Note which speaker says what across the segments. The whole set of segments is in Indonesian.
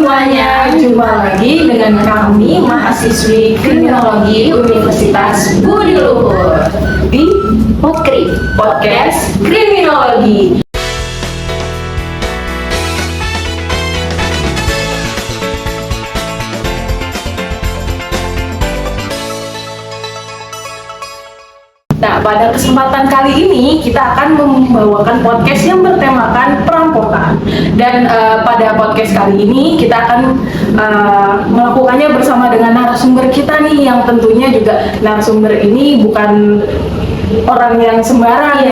Speaker 1: semuanya, jumpa lagi dengan kami mahasiswi Kriminologi Universitas Budi Luhur di Podcast Kriminologi. Nah, pada kesempatan kali ini kita akan membawakan podcast yang bertemakan perampokan. Dan pada podcast kali ini kita akan melakukannya bersama dengan narasumber kita nih, yang tentunya juga narasumber ini bukan orang yang sembarang.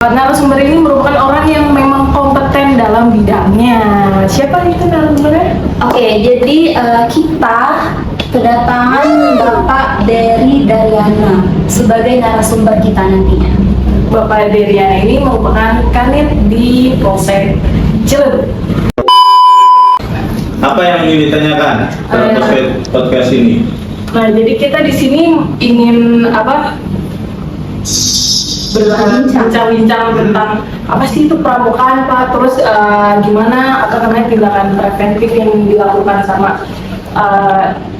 Speaker 1: Narasumber ini merupakan orang yang memang kompeten dalam bidangnya. Siapa itu narasumbernya?
Speaker 2: Oke, jadi kita kedatangan Bapak Dery Daryana sebagai narasumber kita nantinya.
Speaker 1: Bapak Daryana ini merupakan kanit di Polsek Ciledug.
Speaker 3: Apa yang ingin ditanyakan dalam podcast ini?
Speaker 1: Nah, jadi kita di sini ingin berbincang tentang apa sih itu perampokan, Pak. Terus gimana tindakan preventif yang dilakukan sama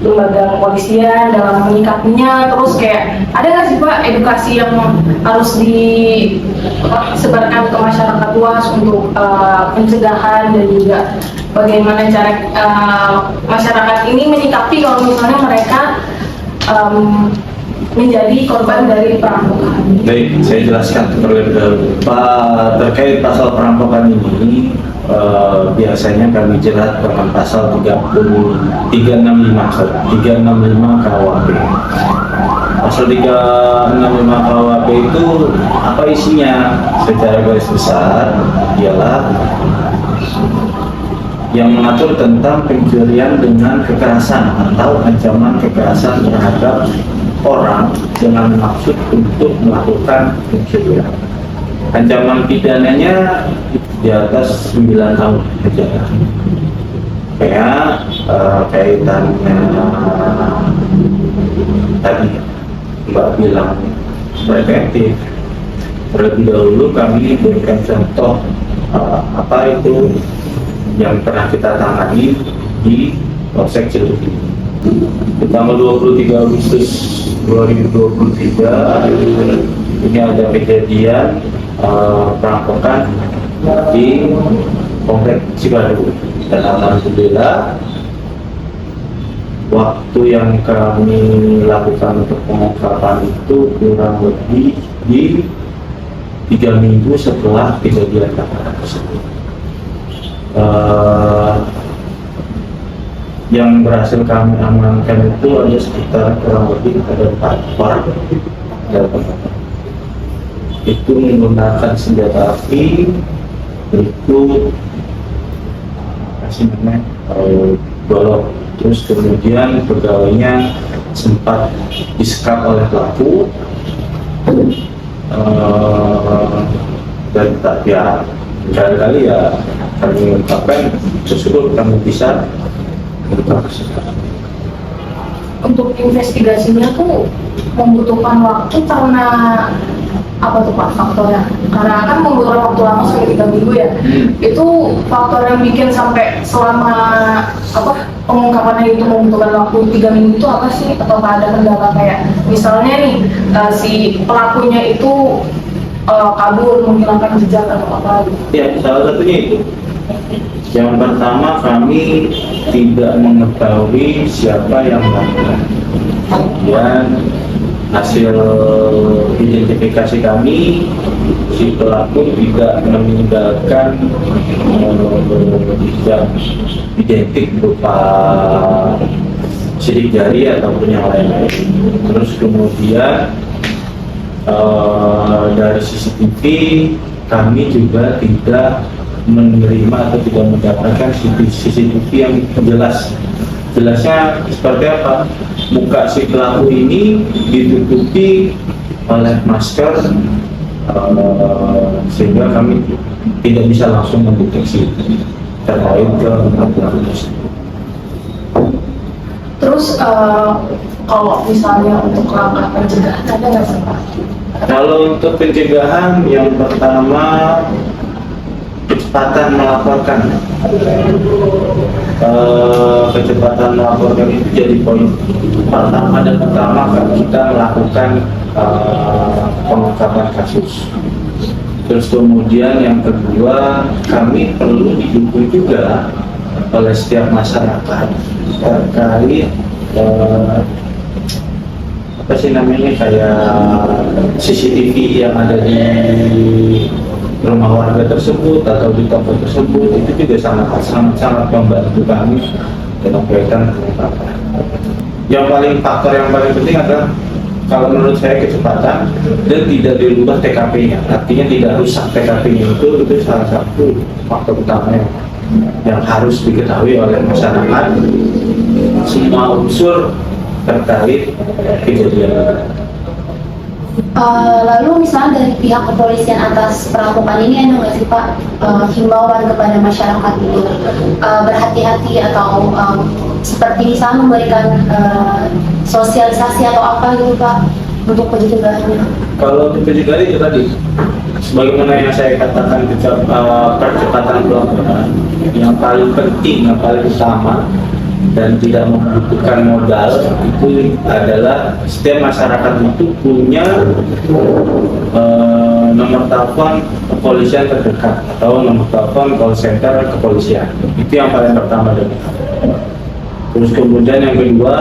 Speaker 1: lembaga kepolisian dalam menyikapinya. Terus kayak ada nggak sih, Pak, edukasi yang harus disebarkan ke masyarakat luas untuk pencegahan, dan juga bagaimana cara masyarakat ini menyikapi kalau misalnya mereka menjadi korban dari perampokan.
Speaker 3: Baik, saya jelaskan terlebih dahulu. Terkait pasal perampokan ini, biasanya kami jerat dengan pasal 365 KUHP. Pasal 365 KUHP itu apa isinya? Secara garis besar ialah yang mengatur tentang pencurian dengan kekerasan atau ancaman kekerasan terhadap orang dengan maksud untuk melakukan pencurian. Ancaman pidananya di atas 9 tahun penjara. Kayak kaitannya tadi Mbak bilang preventif. Terlebih dahulu kami berikan contoh apa itu yang pernah kita tangani di Polsek Ciledug ini. Di tanggal 23 Agustus 2023 ini ada kejadian perampokan di Komplek Cibaru, dan alhamdulillah waktu yang kami lakukan untuk pengungkapan itu kurang lebih di 3 minggu setelah kejadian tersebut. Yang berhasil kami amankan itu ada sekitar kurang lebih ada 4 orang itu menggunakan senjata api berikut golok. Terus kemudian pegawainya sempat disekap oleh pelaku dan tak ya kali ya kami mengungkapkan tersebut kami bisa
Speaker 1: untuk investigasinya tuh membutuhkan waktu karena apa tuh, Pak, faktornya? Karena kan membutuhkan waktu lama sampai 3 minggu ya. Itu faktor yang bikin sampai selama pengungkapannya itu membutuhkan waktu 3 minggu itu apa sih? Atau ada kendala kayak misalnya nih si pelakunya itu kabur, menghilangkan jejak atau apa gitu?
Speaker 3: Ya, salah satunya itu. Yang pertama, kami tidak mengetahui siapa yang melakukan. Kemudian hasil identifikasi kami, si pelaku tidak meninggalkan jejak identik berupa sidik jari ataupun yang lain-lain. Terus kemudian dari CCTV kami juga tidak menerima atau tidak mendapatkan CCTV yang jelasnya seperti apa. Muka si pelaku ini ditutupi oleh masker, sehingga kami tidak bisa langsung mendeteksi terkait ke pelaku tersebut.
Speaker 1: Terus kalau misalnya untuk langkah pencegahan ada nggak sih, Pak?
Speaker 3: Kalau untuk pencegahan, yang pertama kecepatan melaporkan. Kecepatan melaporkan itu jadi poin pertama dan utama kita melakukan pengungkapan kasus. Terus kemudian yang kedua, kami perlu didukung juga oleh setiap masyarakat terkait apa sih namanya, kayak CCTV yang ada di rumah warga tersebut atau di toko tersebut, itu juga sangat membantu kami dalam kaitan pengungkapan. Faktor yang paling penting adalah kalau menurut saya kecepatan dan tidak dirubah TKP-nya, artinya tidak rusak TKP-nya, itu salah satu faktor utama yang harus diketahui oleh masyarakat, semua unsur terkait kejadian.
Speaker 2: Lalu misalnya dari pihak kepolisian atas perampokan ini ada nggak sih Pak himbauan kepada masyarakat itu berhati-hati atau seperti misalnya memberikan sosialisasi atau apa gitu Pak untuk pencegahannya?
Speaker 3: Kalau untuk pencegahan itu tadi, sebagaimana yang saya katakan, percepatan pelaporan yang paling penting, yang paling utama dan tidak membutuhkan modal itu adalah setiap masyarakat itu punya nomor telepon kepolisian terdekat atau nomor telepon call center kepolisian. Itu yang paling pertama dan terus kemudian yang kedua,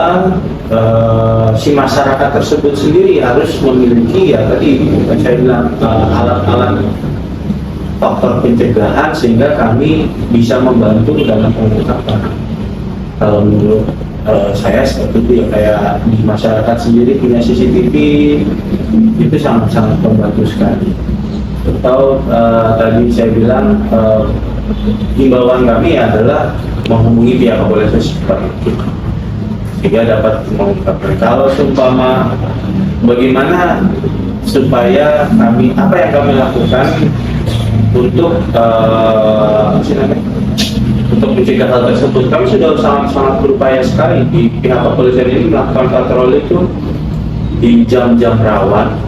Speaker 3: si masyarakat tersebut sendiri harus memiliki, ya tadi saya bilang, alat-alat faktor pencegahan sehingga kami bisa membantu dalam pengungkapan. Kalau menurut saya seperti itu ya, kayak di masyarakat sendiri punya CCTV itu sangat-sangat membantu sekali. Atau tadi saya bilang himbauan kami adalah menghubungi pihak kepolisian seperti itu sehingga dapat mengungkapkan. Kalau seumpama bagaimana supaya kami, apa yang kami lakukan untuk untuk mencegah hal tersebut, kami sudah sangat berupaya sekali di pihak kepolisian ini melakukan patroli itu di jam-jam rawan,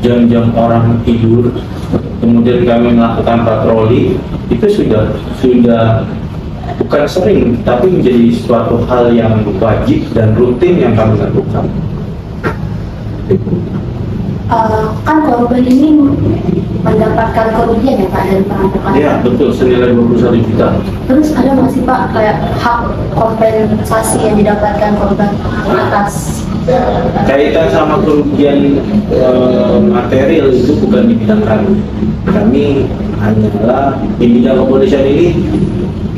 Speaker 3: jam-jam orang tidur. Kemudian kami melakukan patroli itu sudah bukan sering, tapi menjadi suatu hal yang wajib dan rutin yang kami lakukan.
Speaker 2: Kan korban ini mendapatkan kerugian ya Pak dari perampokan?
Speaker 3: Iya betul, senilai 21 juta.
Speaker 2: Terus ada nggak sih Pak kayak hak kompensasi yang didapatkan korban atas?
Speaker 3: Kaitan sama kerugian material itu bukan di bidang kami. Kami hanyalah di bidang kepolisian ini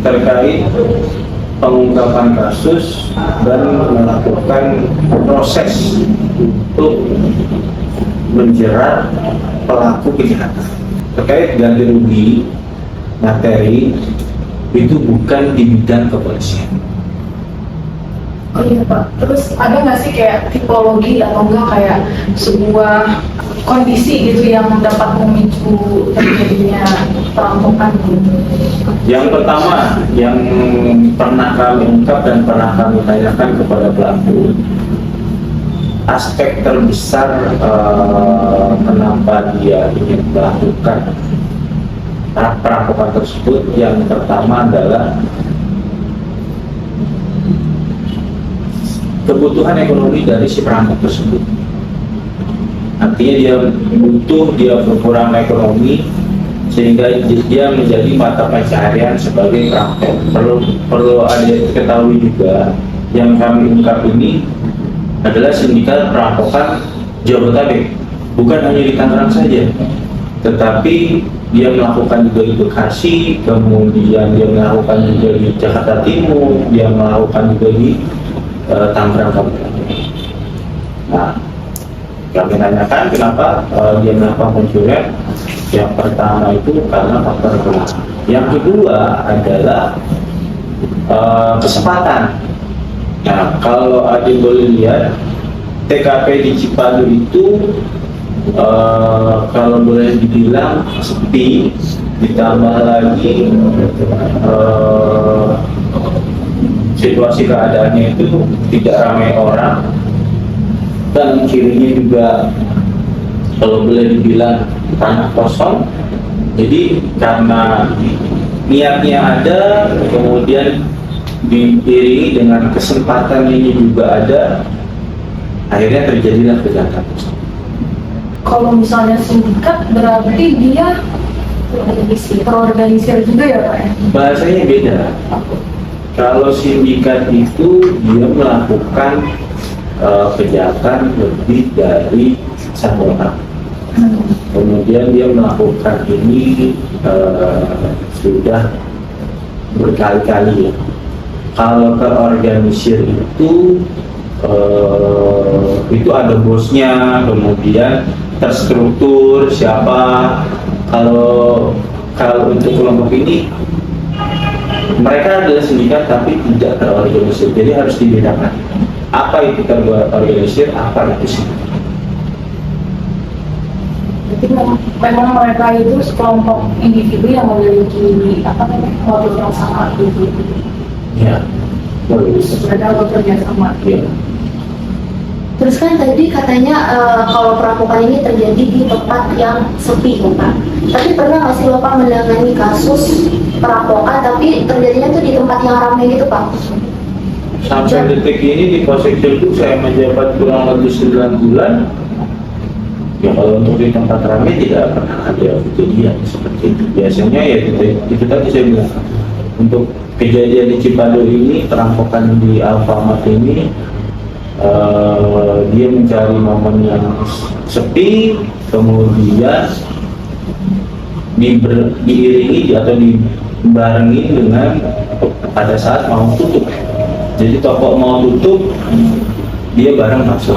Speaker 3: terkait pengungkapan kasus dan melakukan proses untuk menjerat pelaku kejahatan. Terkait ganti rugi materi itu bukan di bidang kepolisian.
Speaker 1: Oh iya Pak, terus ada nggak sih kayak tipologi atau enggak kayak sebuah kondisi gitu yang dapat memicu terjadinya perampokan gitu?
Speaker 3: Yang pertama, yang pernah kami ungkap dan pernah kami tanyakan kepada pelaku, aspek terbesar kenapa dia ingin melakukan perampokan tersebut, yang pertama adalah kebutuhan ekonomi dari si perampok tersebut. Artinya dia berkurang ekonomi sehingga dia menjadi mata pencaharian sebagai perampok. Perlu ada diketahui juga, yang kami ungkap ini adalah sindikat perampokan Jabodetabek, bukan hanya di Tangerang saja, tetapi dia melakukan juga di Bekasi, kemudian dia melakukan juga di Jakarta Timur, dia melakukan juga di Tangerang Kabupaten. Nah, kami tanyakan kenapa dia melakukan pencurian. Yang pertama itu karena faktor ekonomi. Yang kedua adalah kesempatan. Nah, kalau Adi boleh lihat TKP di Cipadu itu kalau boleh dibilang sepi, ditambah lagi situasi keadaannya itu tidak ramai orang, dan kirinya juga kalau boleh dibilang tanah kosong. Jadi karena niatnya ada, kemudian diiringi dengan kesempatan ini juga ada, akhirnya terjadilah kejahatan.
Speaker 1: Kalau misalnya sindikat berarti dia terorganisir juga ya Pak ya?
Speaker 3: Bahasanya beda. Kalau sindikat itu dia melakukan kejahatan lebih dari satu orang. Kemudian dia melakukan ini sudah berkali-kali ya. Kalau terorganisir itu ada bosnya, kemudian terstruktur siapa. Kalau untuk kelompok ini mereka adalah sindikat tapi tidak terorganisir, jadi harus dibedakan apa itu terorganisir, apa itu sindikat.
Speaker 1: Jadi memang mereka itu sekelompok individu yang memiliki motif yang sama gitu.
Speaker 3: Ya, bagus.
Speaker 1: Mereka bekerja sama.
Speaker 3: Ya.
Speaker 2: Terus kan tadi katanya kalau perampokan ini terjadi di tempat yang sepi, Pak. Tapi pernah nggak sih Bapak menangani kasus perampokan tapi terjadinya tuh di tempat yang ramai gitu, Pak?
Speaker 3: Sampai detik ini di Polsek Ciledug saya menjabat kurang lebih 9 bulan. Ya kalau untuk di tempat ramai tidak pernah ada kejadian seperti itu. Biasanya ya itu tadi saya bilang, untuk kejadian di Cipadu ini, perampokan di Alfamart ini, dia mencari momen yang sepi, kemudian diiringi atau dibarengi dengan pada saat mau tutup. Jadi toko mau tutup, dia bareng masuk.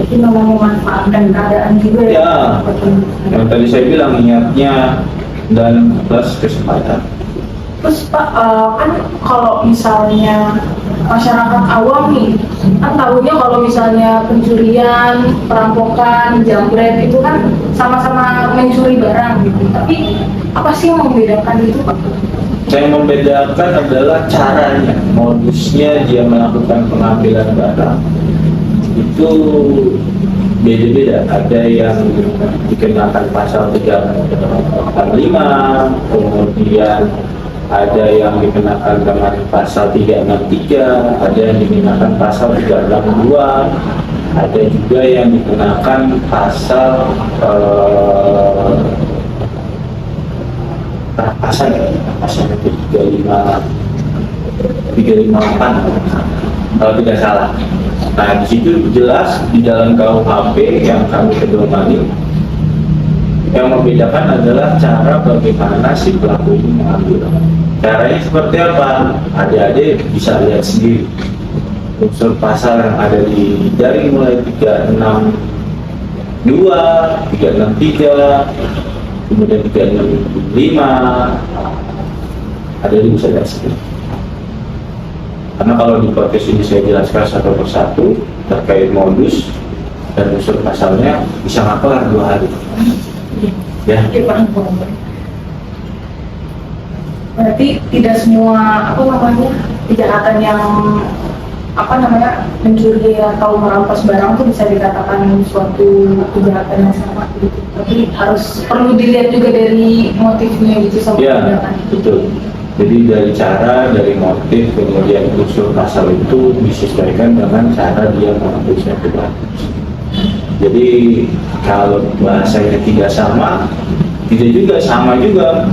Speaker 1: Jadi memang memanfaatkan keadaan juga ya.
Speaker 3: Ya, yang tadi saya bilang niatnya dan plus kesempatan.
Speaker 1: Terus Pak, kan kalau misalnya masyarakat awam nih, kan tahunya kalau misalnya pencurian, perampokan, jambret itu kan sama-sama mencuri barang gitu. Tapi apa sih yang membedakan itu Pak?
Speaker 3: Yang membedakan adalah caranya, modusnya dia melakukan pengambilan barang. Itu beda-beda. Ada yang dikenakan pasal 345, kemudian ada yang dikenakan dengan pasal 363, ada yang dikenakan pasal 362, ada juga yang dikenakan pasal pasal 358 kalau tidak salah. Nah, di situ jelas di dalam KUHP yang kami pedomani, yang membedakan adalah cara bagaimana si pelaku ini mengambil. Caranya seperti apa? Adik-adik bisa lihat sendiri. Unsur pasal yang ada dari mulai 362, 363, kemudian 365, ada di bisa lihat sendiri. Karena kalau di podcast ini saya jelaskan satu persatu terkait modus dan unsur pasalnya, bisa ngapain 2 hari. Ya.
Speaker 1: Berarti tidak semua kejahatan yang mencuri atau merampas barang itu bisa dikatakan suatu kejahatan yang sama gitu. Tapi perlu dilihat juga dari motifnya gitu sama
Speaker 3: ya, betul. Jadi dari cara, dari motif, kemudian unsur pasal itu disesuaikan dengan cara dia mengambil suatu barang. Jadi kalau bahasanya tidak sama, tidak juga sama juga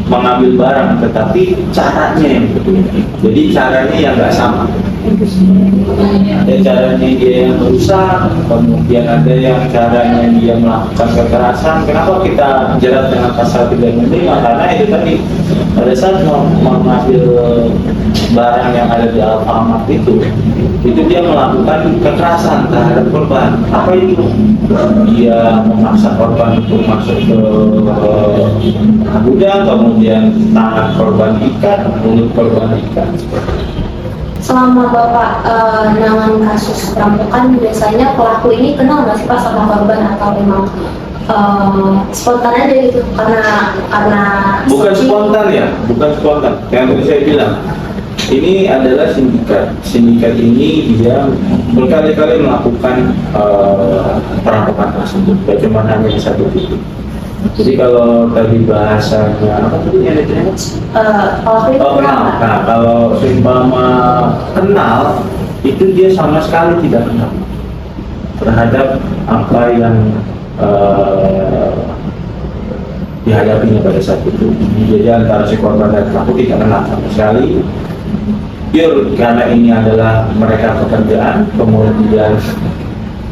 Speaker 3: mengambil barang, tetapi caranya yang berbeda. Jadi caranya yang nggak sama. Ada caranya dia yang merusak, kemudian ada yang caranya dia melakukan kekerasan. Kenapa kita jerat dengan pasal 365? Karena itu tadi pada saat mengambil barang yang ada di Alfamart itu dia melakukan kekerasan terhadap korban. Apa itu? Dia memaksa korban untuk masuk ke gudang, kemudian tangan korban diikat, mulut korban diikat.
Speaker 2: Selama Bapak menangani kasus perampokan, biasanya pelaku ini kenal nggak sih Pak sama korban atau memang spontan aja gitu? Karena
Speaker 3: bukan spontan ya, bukan spontan. Yang tadi saya bilang, ini adalah sindikat. Sindikat ini dia berkali-kali melakukan perampokan tersebut. Tidak cuma hanya di satu titik. Jadi kalau tadi bahasanya apa tadi yang ditanya?
Speaker 2: Kalau itu
Speaker 3: Oh, kenal. Nah, kalau seumpama kenal itu dia sama sekali tidak kenal terhadap apa yang dihadapinya pada saat itu. Jadi antara si korban dan pelaku tidak kenal sama sekali. Pure karena ini adalah mereka pekerjaan, kemudian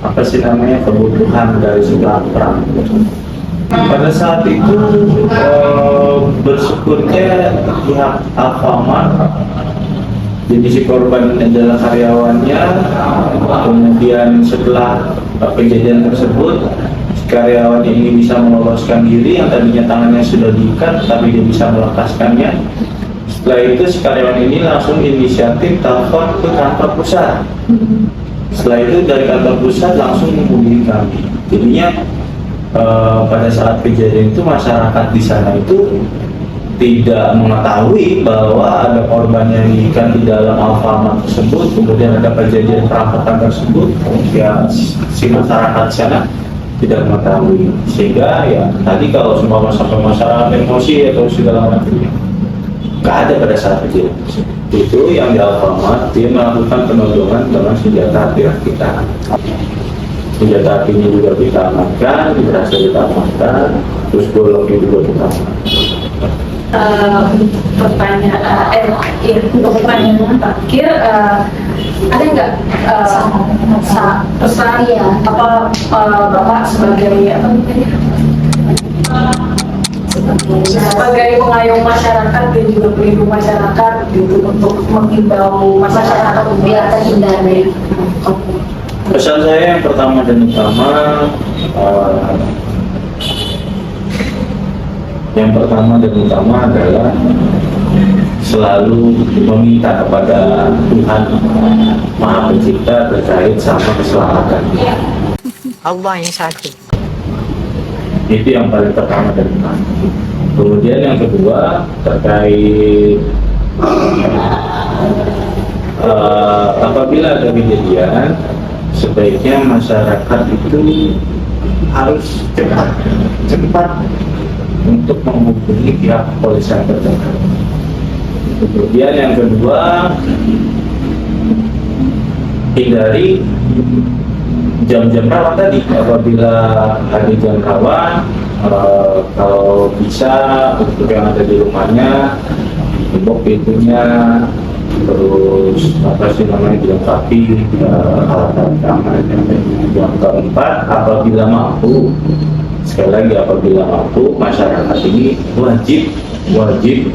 Speaker 3: apa sih namanya kebutuhan dari sebelah perang. Pada saat itu bersyukurnya pihak Alfamart, jadi si korban adalah karyawannya, kemudian setelah kejadian tersebut karyawan ini bisa meloloskan diri yang tadinya tangannya sudah diikat tapi dia bisa melepaskannya. Setelah itu si karyawan ini langsung inisiatif telepon ke kantor pusat. Setelah itu dari kantor pusat langsung menghubungi kami. Jadinya pada saat kejadian itu masyarakat di sana itu tidak mengetahui bahwa ada korban yang diikat di dalam Alfamart tersebut, kemudian ada kejadian perampokan tersebut. Ya si masyarakat di sana tidak mengetahui, sehingga ya tadi kalau semua sampai masyarakat emosi atau segala macamnya nggak ada pada saat kejadian itu. Yang di Alfamart dia melakukan penodongan dengan senjata api kita. Senjata apinya juga kita amankan, berhasil kita amankan, terus goloknya juga kita amankan.
Speaker 1: Untuk pertanyaan terakhir, ada nggak pesan
Speaker 2: Iya.
Speaker 1: apa Bapak sebagai apa sebagai pengayom masyarakat dan juga pelindung masyarakat gitu untuk menghimbau masyarakat
Speaker 2: biar terhindar dari
Speaker 3: Pesan saya yang pertama dan utama, adalah selalu meminta kepada Tuhan Maha Pencipta terkait sama keselamatan.
Speaker 4: Allah yang satu.
Speaker 3: Itu yang paling pertama dan utama. Kemudian yang kedua terkait apabila ada kejadian, sebaiknya masyarakat itu harus cepat untuk menghubungi pihak kepolisian terdekat. Kemudian yang kedua, hindari jam-jam rawan tadi. Apabila ada jam rawan, kalau bisa untuk yang ada di rumahnya tutup pintunya, terus apa sih namanya dilengkapi alat-alat keamanan. Yang keempat, apabila mampu, sekali lagi apabila mampu, masyarakat ini wajib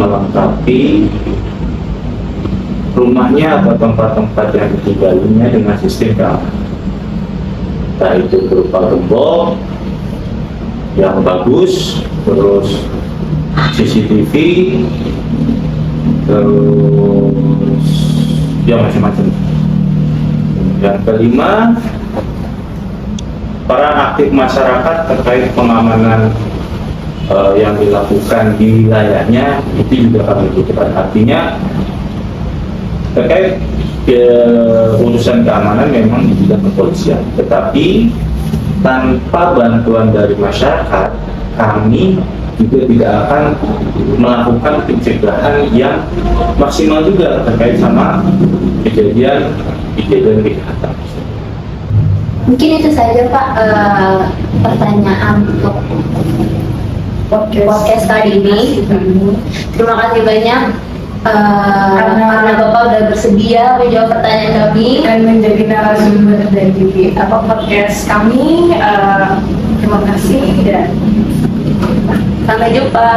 Speaker 3: melengkapi rumahnya atau tempat-tempat yang ditinggalinya dengan sistem keamanan. Entah itu berupa gembok yang bagus, terus CCTV, terus ya macam-macam. Yang kelima, peran aktif masyarakat terkait pengamanan yang dilakukan di wilayahnya itu juga kami butuhkan. Artinya terkait urusan keamanan memang di bidang kepolisian, tetapi tanpa bantuan dari masyarakat kami juga tidak akan melakukan pencegahan yang maksimal juga terkait sama kejadian kejahatan.
Speaker 2: mungkin itu saja Pak pertanyaan untuk podcast kali ini. Terima kasih banyak karena Bapak udah bersedia menjawab pertanyaan kami
Speaker 1: dan menjadi narasumber dari podcast kami. Terima kasih dan
Speaker 2: sampai jumpa.